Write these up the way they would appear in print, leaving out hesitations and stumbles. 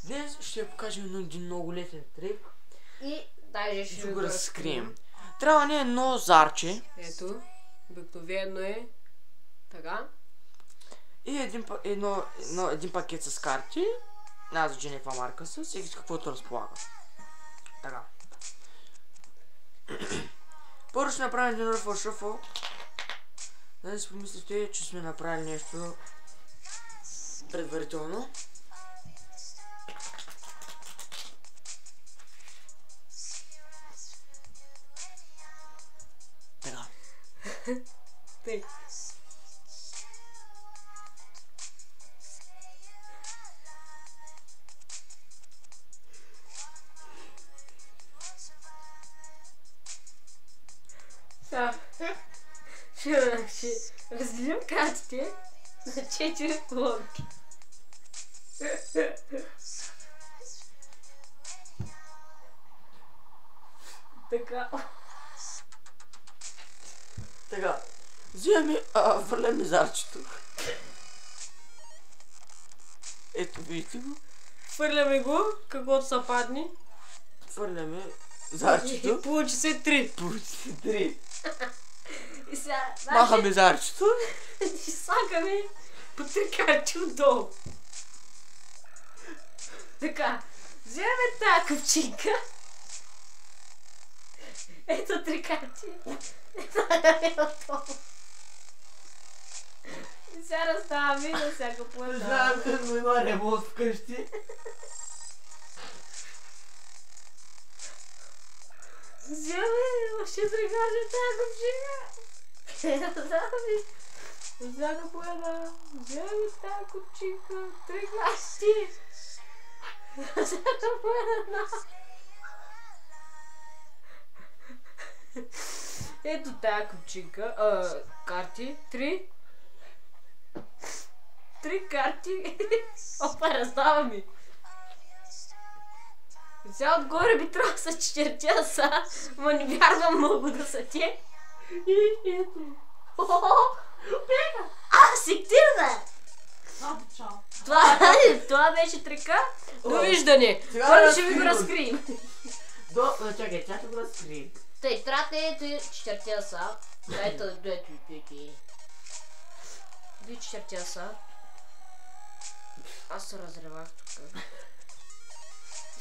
Днес ще покажем един много лесен трик. И даже ще го разкрием. Трябва ни едно зарче. Ето, обикновено е така. И един пакет с карти. Няма значение каква марка са, всеки с каквото разполага. Така. Първо ще направим един ръфъл шъфъл. Да не си помислите, че сме направили нещо предварително. Така. Тъй. Ще разделим картите на 4 колонки. Така. Така. Взимаме, върляме зарчето. Ето, видите го. Фърляме го, каквото са падни. Фърляме зарчето. И получи се 3. Получи се 3. И сега, махаме зарчето. И слагаме по 3 карти отдолу. Така, вземем тази купчинка. Ето 3 карти. Слагаме отдолу. И сега разставаме на всяка плата. Знаем, но има ремонт вкъщи. Вземем още 3 карти тази купчинка. Всяка плата. Вземем тази купчинка. 3 карти. Всяка плата. Ето тая купчинка, карти, 3 карти, опа, раздава ми. И сега отгоре би трябвало са 4 са, ма не вярвам много да са те. И ето. Сектирна! Това беше трика. Довиждане. Първо ще ви го разкрием. Чакай, тя ще го разкрием. Тъй, трате 4 са. Ето, две 4 са. Аз се разревах тук.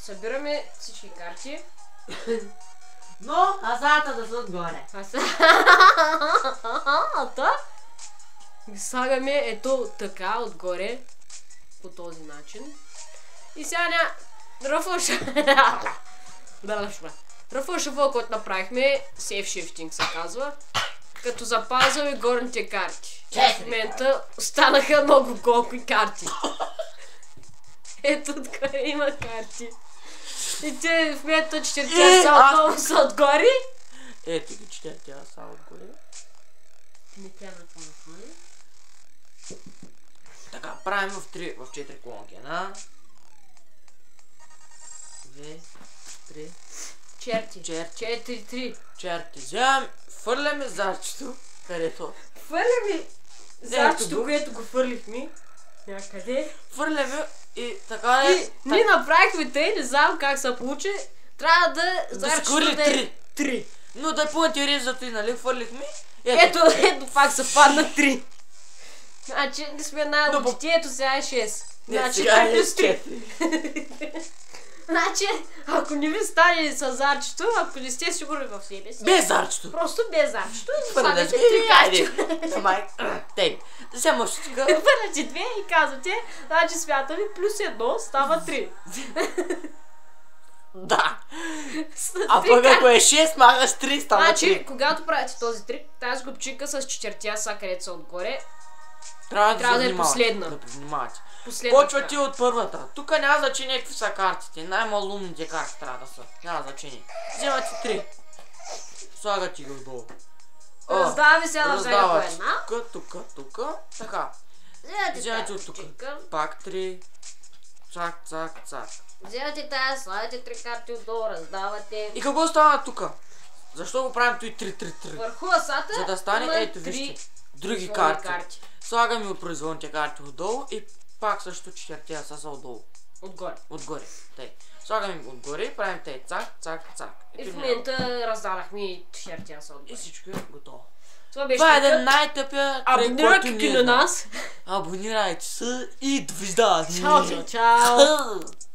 Събираме всички карти. Но азата да са отгоре. Ги слагаме ето така отгоре. По този начин. И сега ръфъл шъфъл, който направихме, Safe Shifting се казва, като запазваме горните карти. В момента останаха много голки карти. Ето откъде има карти. И те в момента 4 са отново са отгоре. Ето ги 4 са отгоре. Не трябва да помогне. Така, правим в 4 колонки. 1, 2, 3, 4. Черти. Вземем, фърляме зарчето. Където? Фърляме зарчето, което го фърлихме. Някъде. Фърляме и така и ние направихме тъй, не знам как се получи. Трябва да зарчето да е 3. Но да е по-интересното и нали фърлихме. Ето пак са падна 3. Значи не сме най-лудите, ето сега е 6. Значи сега е 4. Значи, ако не ви стане с зарчето, ако не сте сигурни в себе си. Без зарчето. Просто без зарчето. Слагате 3 карти. Тей, взема щука. Върнете 2 и казвате, значи смятаме плюс 1 става 3. Да. А пък ако е 6, магаш 3, става 3. Значи, когато правите този трик, тази купчинка с 4 са, където са отгоре, трябва да е последна. Да внимавате. Почвате от първата. Тук няма значение какви са картите. Най-малумните карти трябва да са. Няма значение. Вземате 3. Слагате ги отдолу. Раздаваме сега на всяка по една. Тук. Така. Вземате от тук. Пак 3. Цак. Вземате тая, слагате 3 карти отдолу, раздавате. И какво става тук? Защо го правим той 3? Върху асата за да стане, ето вижте, други карти. Слагаме от произволните карти отдолу и пак също 4 са отдолу. Отгоре. Отгоре. Тъй. Слагаме отгоре и правим тъй. Цак, цак, цак. И в момента раздадахме тишерти на И съдба. всичко е готово. Това беше Това е така. един най-тъпия трик, Абонирайте който ние на знаем. нас. Абонирайте се и довиждане. Чао, чао, чао.